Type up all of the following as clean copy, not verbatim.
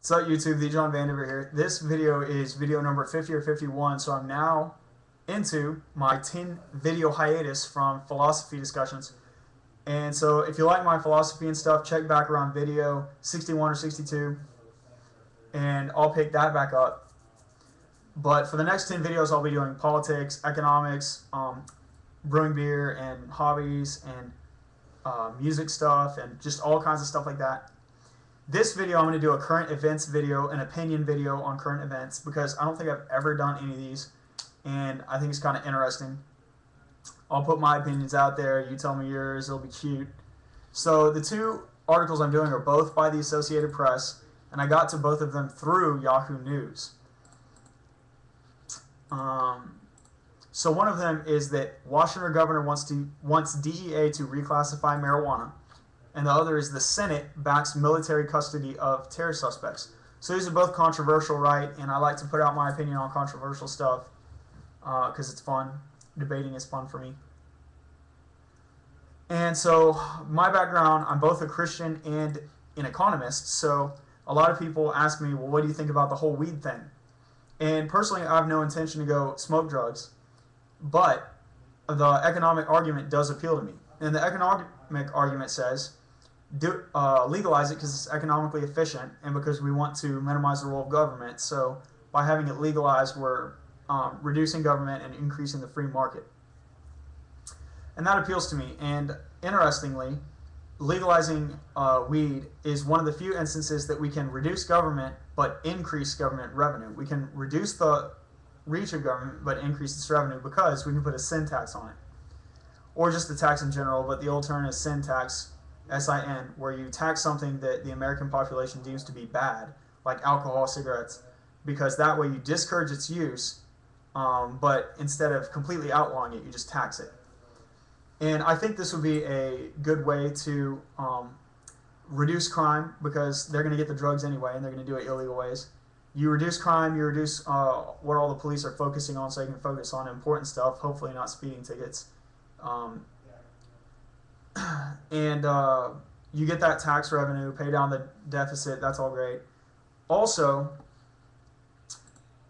What's up, YouTube? The John Vandiver here. This video is video number 50 or 51, so I'm now into my 10 video hiatus from philosophy discussions. And so if you like my philosophy and stuff, check back around video 61 or 62, and I'll pick that back up. But for the next 10 videos, I'll be doing politics, economics, brewing beer, and hobbies, and music stuff, and just all kinds of stuff like that. This video, I'm going to do a current events video, an opinion video on current events, because I don't think I've ever done any of these, and I think it's kind of interesting. I'll put my opinions out there, you tell me yours, it'll be cute. So the two articles I'm doing are both by the Associated Press, and I got to both of them through Yahoo News. So one of them is that Washington governor wants DEA to reclassify marijuana, and the other is the Senate backs military custody of terror suspects. So these are both controversial, right? And I like to put out my opinion on controversial stuff because it's fun. Debating is fun for me. And so my background, I'm both a Christian and an economist. So a lot of people ask me, well, what do you think about the whole weed thing? And personally, I have no intention to go smoke drugs, but the economic argument does appeal to me. And the economic argument says, legalize it because it's economically efficient and because we want to minimize the role of government. So by having it legalized, we're reducing government and increasing the free market. And that appeals to me. And interestingly, legalizing weed is one of the few instances that we can reduce government but increase government revenue. We can reduce the reach of government but increase its revenue because we can put a sin tax on it. Or just a tax in general, but the old term is sin tax, S-I-N, where you tax something that the American population deems to be bad, like alcohol, cigarettes, because that way you discourage its use, but instead of completely outlawing it, you just tax it. And I think this would be a good way to reduce crime, because they're going to get the drugs anyway, and they're going to do it illegal ways. You reduce crime, you reduce what all the police are focusing on, so you can focus on important stuff, hopefully not speeding tickets. And you get that tax revenue, pay down the deficit, that's all great. Also,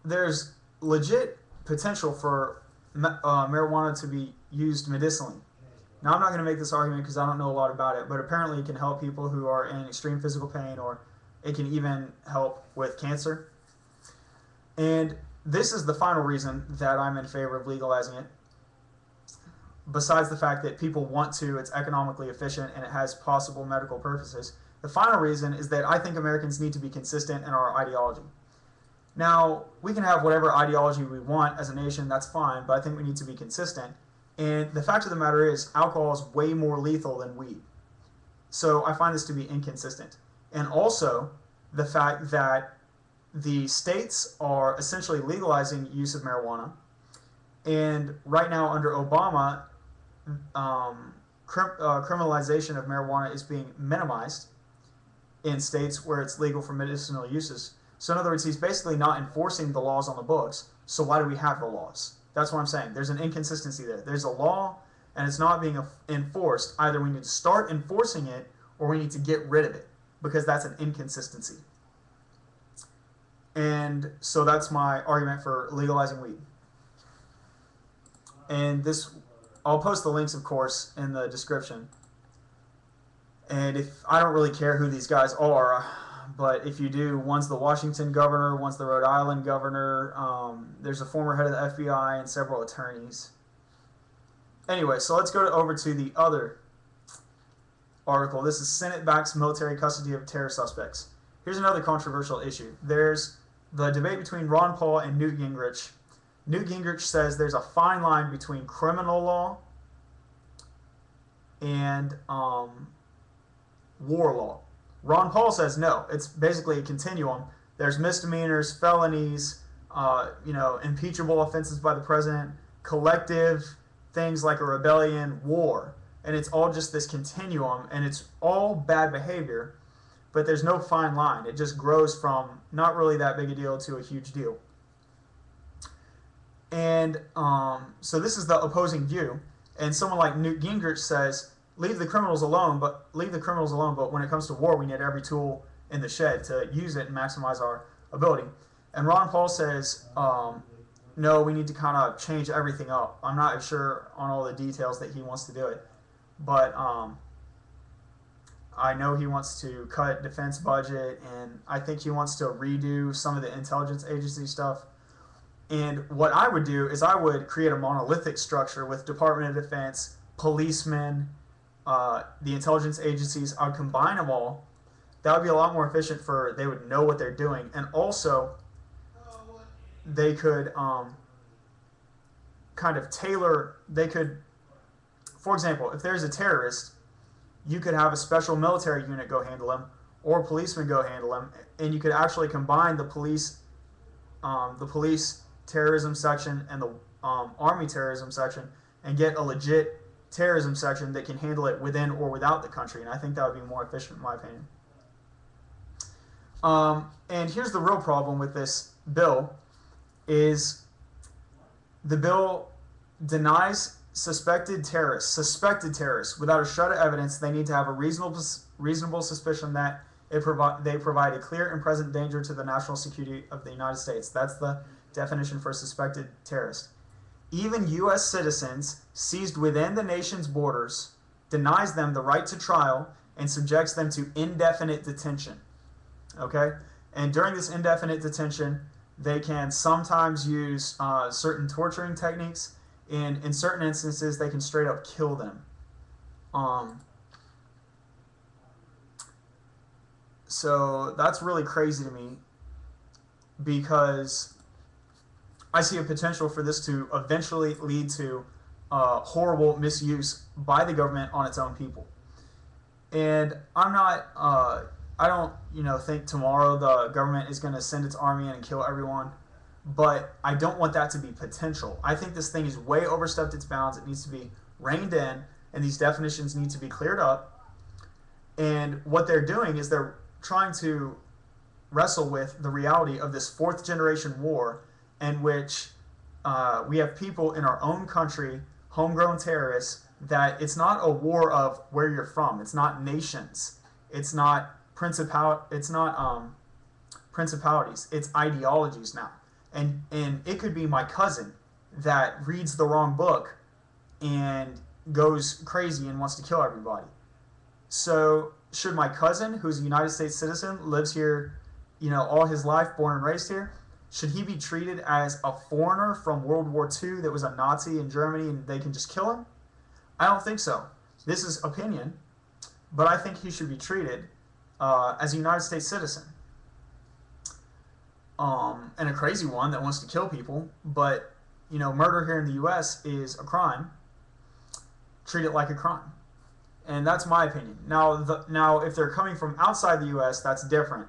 there's legit potential for marijuana to be used medicinally. Now, I'm not going to make this argument because I don't know a lot about it, but apparently it can help people who are in extreme physical pain, or it can even help with cancer. And this is the final reason that I'm in favor of legalizing it. Besides the fact that people want to, it's economically efficient, and it has possible medical purposes. The final reason is that I think Americans need to be consistent in our ideology. Now, we can have whatever ideology we want as a nation, that's fine, but I think we need to be consistent. And the fact of the matter is, alcohol is way more lethal than weed. So I find this to be inconsistent. And also, the fact that the states are essentially legalizing use of marijuana, and right now under Obama, criminalization of marijuana is being minimized in states where it's legal for medicinal uses. So in other words, he's basically not enforcing the laws on the books. So why do we have the laws? That's what I'm saying. There's an inconsistency there. There's a law and it's not being enforced. Either we need to start enforcing it or we need to get rid of it, because that's an inconsistency. And so that's my argument for legalizing weed. And this, I'll post the links, of course, in the description. And if I don't really care who these guys are, but if you do, one's the Washington governor, one's the Rhode Island governor. There's a former head of the FBI and several attorneys. Anyway, so let's go over to the other article. This is Senate backs military custody of terror suspects. Here's another controversial issue. There's the debate between Ron Paul and Newt Gingrich. Newt Gingrich says there's a fine line between criminal law and war law. Ron Paul says no. It's basically a continuum. There's misdemeanors, felonies, impeachable offenses by the president, collective things like a rebellion, war. And it's all just this continuum, and it's all bad behavior, but there's no fine line. It just grows from not really that big a deal to a huge deal. And so this is the opposing view. And someone like Newt Gingrich says, leave the criminals alone, but when it comes to war, we need every tool in the shed to use it and maximize our ability. And Ron Paul says, no, we need to kind of change everything up. I'm not sure on all the details that he wants to do it, but I know he wants to cut defense budget, and I think he wants to redo some of the intelligence agency stuff. And what I would do is I would create a monolithic structure with Department of Defense, policemen, the intelligence agencies. I would combine them all. That would be a lot more efficient for, they would know what they're doing. And also, they could kind of tailor, they could, for example, if there's a terrorist, you could have a special military unit go handle him, or policemen go handle him, and you could actually combine the police terrorism section and the army terrorism section, and get a legit terrorism section that can handle it within or without the country. And I think that would be more efficient, in my opinion. And here's the real problem with this bill: is the bill denies suspected terrorists without a shred of evidence. They need to have a reasonable suspicion that they provide a clear and present danger to the national security of the United States. That's the definition for a suspected terrorist. Even U.S. citizens seized within the nation's borders denies them the right to trial and subjects them to indefinite detention. Okay? And during this indefinite detention, they can sometimes use certain torturing techniques. And in certain instances, they can straight up kill them. So that's really crazy to me, because I see a potential for this to eventually lead to horrible misuse by the government on its own people. And I don't think tomorrow the government is going to send its army in and kill everyone. But I don't want that to be potential. I think this thing is way overstepped its bounds. It needs to be reined in, and these definitions need to be cleared up. And what they're doing is they're trying to wrestle with the reality of this fourth generation war, in which we have people in our own country, homegrown terrorists, that it's not a war of where you're from. It's not nations. It's not principalities. It's ideologies now. And it could be my cousin that reads the wrong book and goes crazy and wants to kill everybody. So should my cousin, who's a United States citizen, lives here, all his life, born and raised here, should he be treated as a foreigner from World War II that was a Nazi in Germany and they can just kill him? I don't think so. This is opinion, but I think he should be treated as a United States citizen. And a crazy one that wants to kill people, but murder here in the U.S. is a crime. Treat it like a crime, and that's my opinion. Now, if they're coming from outside the U.S., that's different,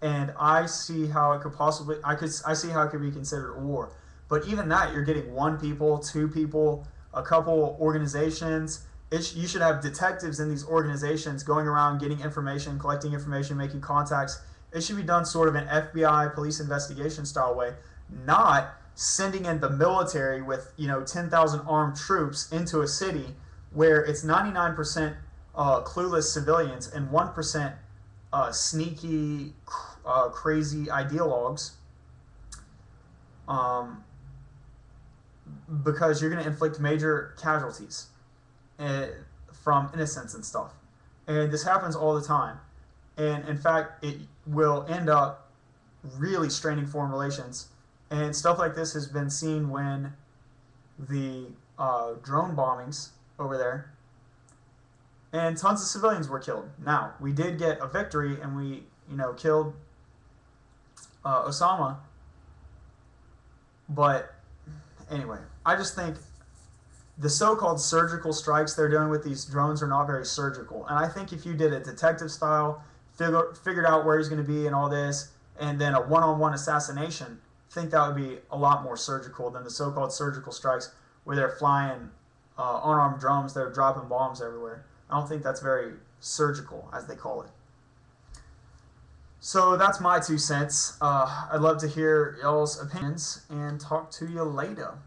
and I see how it could possibly. I see how it could be considered a war. But even that, you're getting one people, two people, a couple organizations. You should have detectives in these organizations going around getting information, collecting information, making contacts. It should be done sort of an FBI police investigation style way, not sending in the military with 10,000 armed troops into a city where it's 99% clueless civilians and 1% sneaky, crazy ideologues, because you're going to inflict major casualties from innocents and stuff. And this happens all the time. And in fact, it will end up really straining foreign relations. And stuff like this has been seen when the drone bombings over there, and tons of civilians were killed. Now, we did get a victory, and we killed Osama. But anyway, I just think the so-called surgical strikes they're doing with these drones are not very surgical. And I think if you did a detective style, figured out where he's going to be and all this, and then a one-on-one assassination, I think that would be a lot more surgical than the so-called surgical strikes where they're flying unarmed drones, they're dropping bombs everywhere. I don't think that's very surgical, as they call it. So that's my 2 cents. I'd love to hear y'all's opinions, and talk to you later.